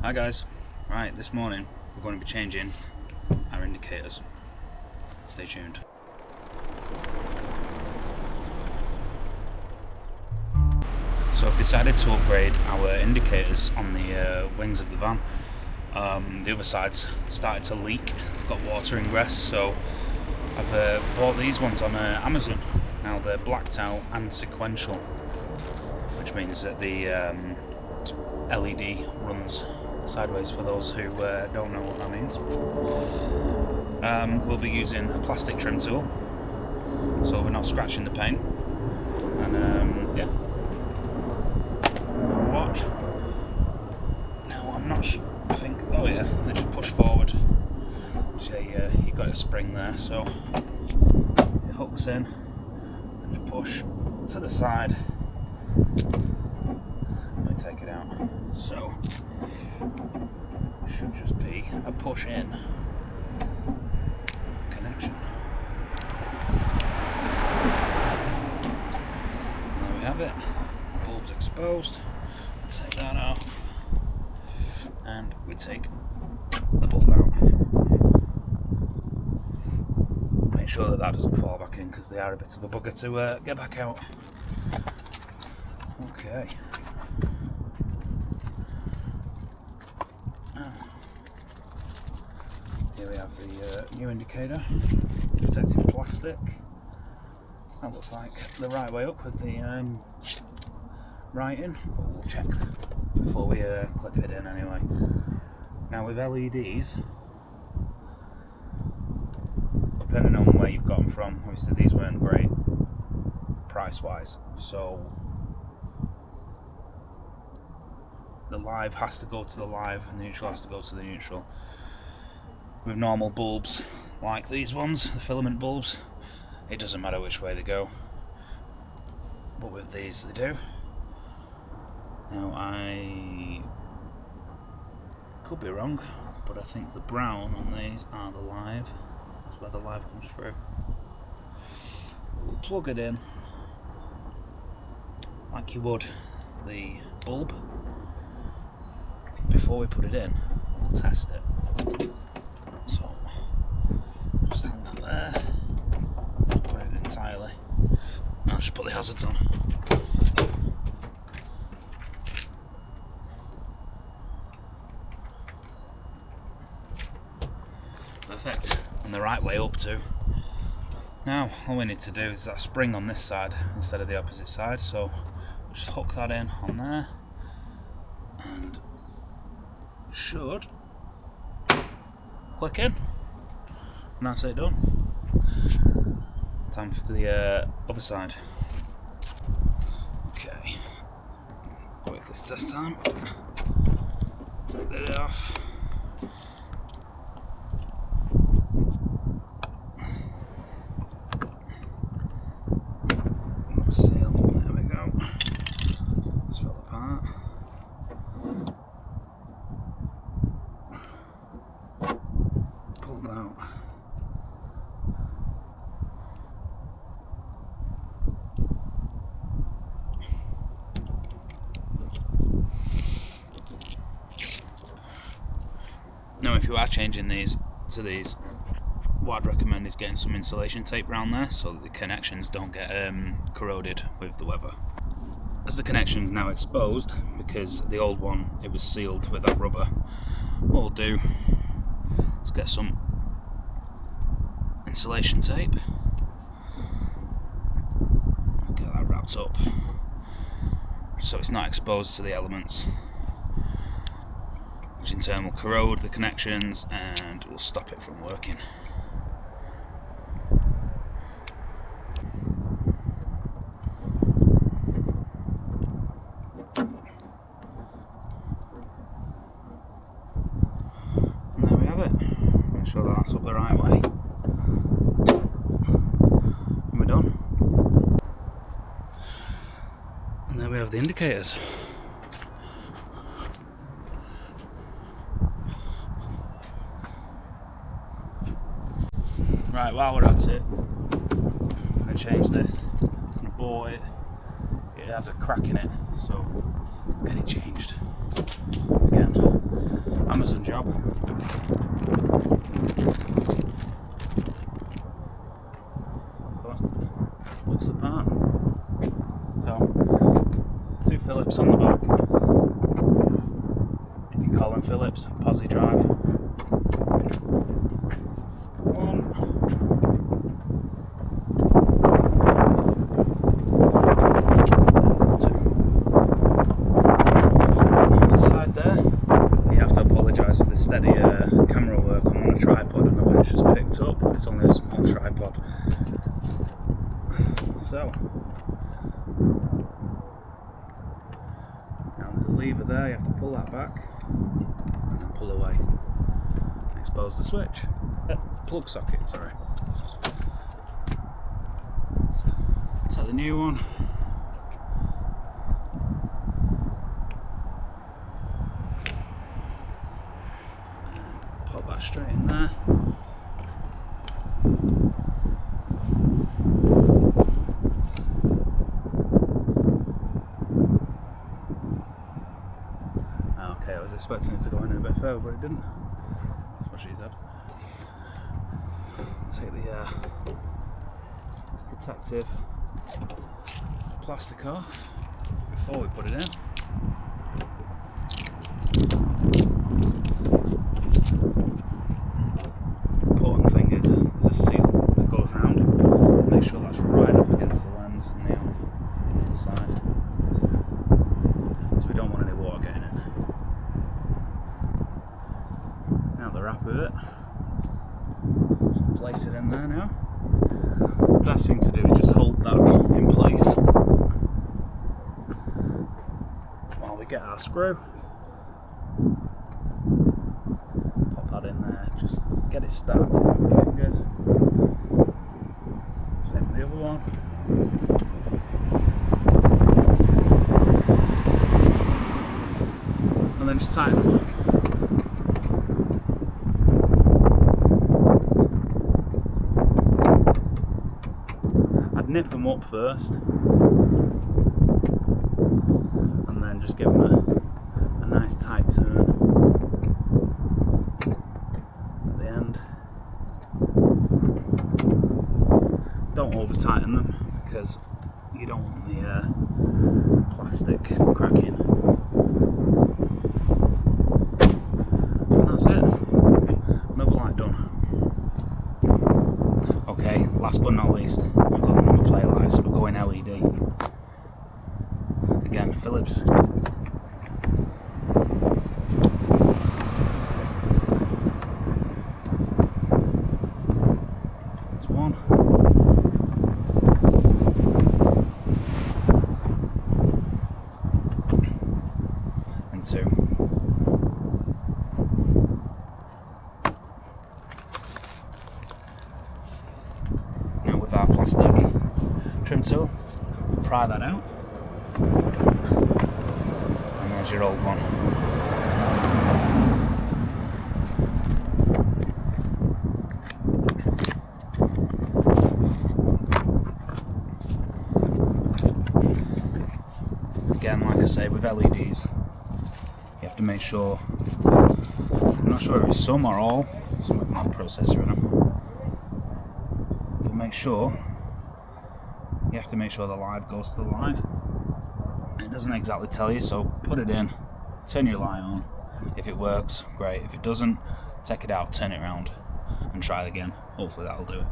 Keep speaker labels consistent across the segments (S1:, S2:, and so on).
S1: Hi guys, right, this morning we're going to be changing our indicators. Stay tuned. So I've decided to upgrade our indicators on the wings of the van. The other side's started to leak, got water ingress, so I've bought these ones on Amazon. Now they're blacked out and sequential, which means that the LED runs sideways for those who don't know what that means. We'll be using a plastic trim tool, so we're not scratching the paint. And yeah, watch. Now I'm not sure. I think. Oh yeah, they just push forward. So you got a spring there, so it hooks in and you push to the side. Let me take it out. So it should just be a push in connection. There we have it. Bulb's exposed. Take that off, and we take the bulb out. Make sure that doesn't fall back in, because they are a bit of a bugger to get back out. Okay. Here we have the new indicator, protective plastic. That looks like the right way up with the writing, but we'll check before we clip it in anyway. Now with LEDs, depending on where you've got them from, obviously these weren't great price wise, so the live has to go to the live and the neutral has to go to the neutral. With normal bulbs like these ones, the filament bulbs, it doesn't matter which way they go, but with these they do. Now I could be wrong, but I think the brown on these are the live. That's where the live comes through. We'll plug it in like you would the bulb. Before we put it in, we'll test it. So just hang that there, put it entirely. I'll just put the hazards on. Perfect, and the right way up too. Now all we need to do is that spring on this side instead of the opposite side, so we'll just hook that in on there, and should click in, and that's it done. Time for the other side. Okay, quick this test time. Take that off. Seal, there we go. It's fell apart. Pulled out. Now if you are changing these to these, what I'd recommend is getting some insulation tape around there so that the connections don't get corroded with the weather. As the connection is now exposed, because the old one it was sealed with that rubber, what we'll do is get some insulation tape, get that wrapped up so it's not exposed to the elements, which in turn will corrode the connections and will stop it from working. And there we have it. Make sure that that's up the right way. And we're done. And there we have the indicators. Right, while we're at it, I'm going to change this. I'm going to bore it. It has a crack in it, so get it changed. Again, Amazon job. But looks the part. So 2 Phillips on the back. If you call them Phillips, posi drive. 1. Steady camera work. I'm on a tripod and the winch just picked up. It's only a small tripod. So now there's a lever there, you have to pull that back and then pull away. Expose the switch. Plug socket, sorry. Take the new one. Pop that straight in there. Okay, I was expecting it to go in a bit further, but it didn't. That's what she said. Take the protective plastic off before we put it in. Important thing is there's a seal that goes round. Make sure that's right up against the lens and the inside, so we don't want any water getting in. Now the wrap of it, just place it in there now. The best thing to do is just hold that in place while we get our screw. Pop that in there, just get it started with the fingers. Same with the other one. And then just tighten them up. I'd nip them up first and then just give them a nice tight turn at the end. Don't over tighten them because you don't want the plastic cracking. And that's it. Another light done. Okay, last but not least, we've got the number plate lights. We're going LED. Again, Philips. That's one. And 2. Now with our plastic trim tool, pry that out, and there's your old one. Again, like I say, with LEDs, you have to make sure, I'm not sure if it's some or all, some with my processor in them, but make sure, you have to make sure the live goes to the live. And it doesn't exactly tell you, so put it in, turn your light on. If it works, great. If it doesn't, take it out, turn it around, and try it again. Hopefully that'll do it.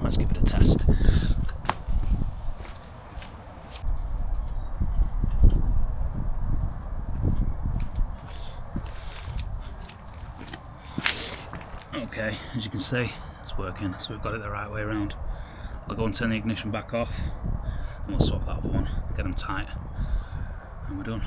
S1: Let's give it a test. Okay, as you can see, it's working, so we've got it the right way around. I'll go and turn the ignition back off, and we'll swap that other one, get them tight, and we're done.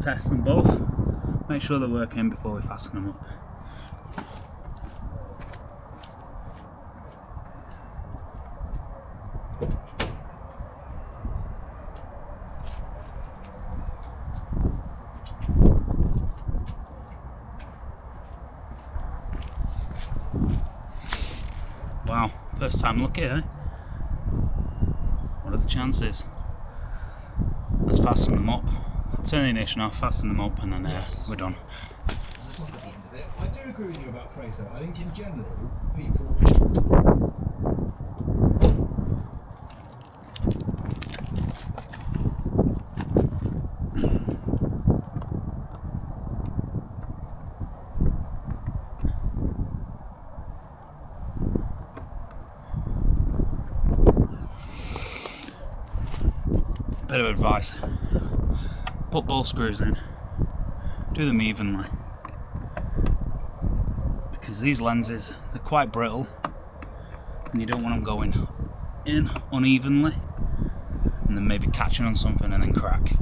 S1: test them both, make sure they're working before we fasten them up. Wow, first time lucky, eh? What are the chances? Let's fasten them up. Turn the ignition off, fasten them up, and then we're done.
S2: I do agree with you about praise though. I think in general, people...
S1: Bit of advice, put both screws in, do them evenly, because these lenses, they're quite brittle and you don't want them going in unevenly and then maybe catching on something and then crack.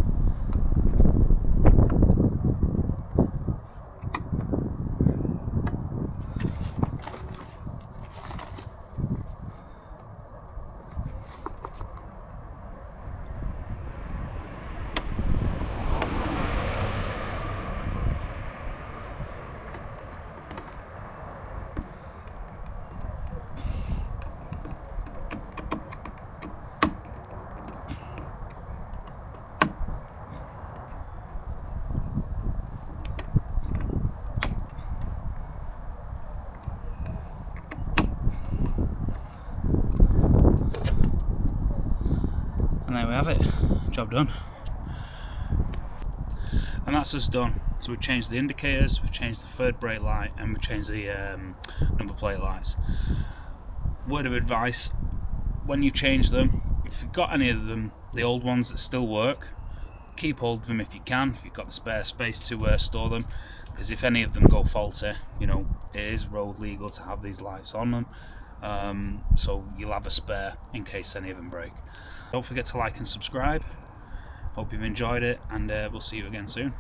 S1: And there we have it, job done. And that's us done. So we've changed the indicators, we've changed the third brake light, and we've changed the number plate lights. Word of advice, when you change them, if you've got any of them, the old ones that still work, keep hold of them if you can, if you've got the spare space to store them, because if any of them go faulty, you know, it is road legal to have these lights on them, so you'll have a spare in case any of them break. Don't forget to like and subscribe. Hope you've enjoyed it, and we'll see you again soon.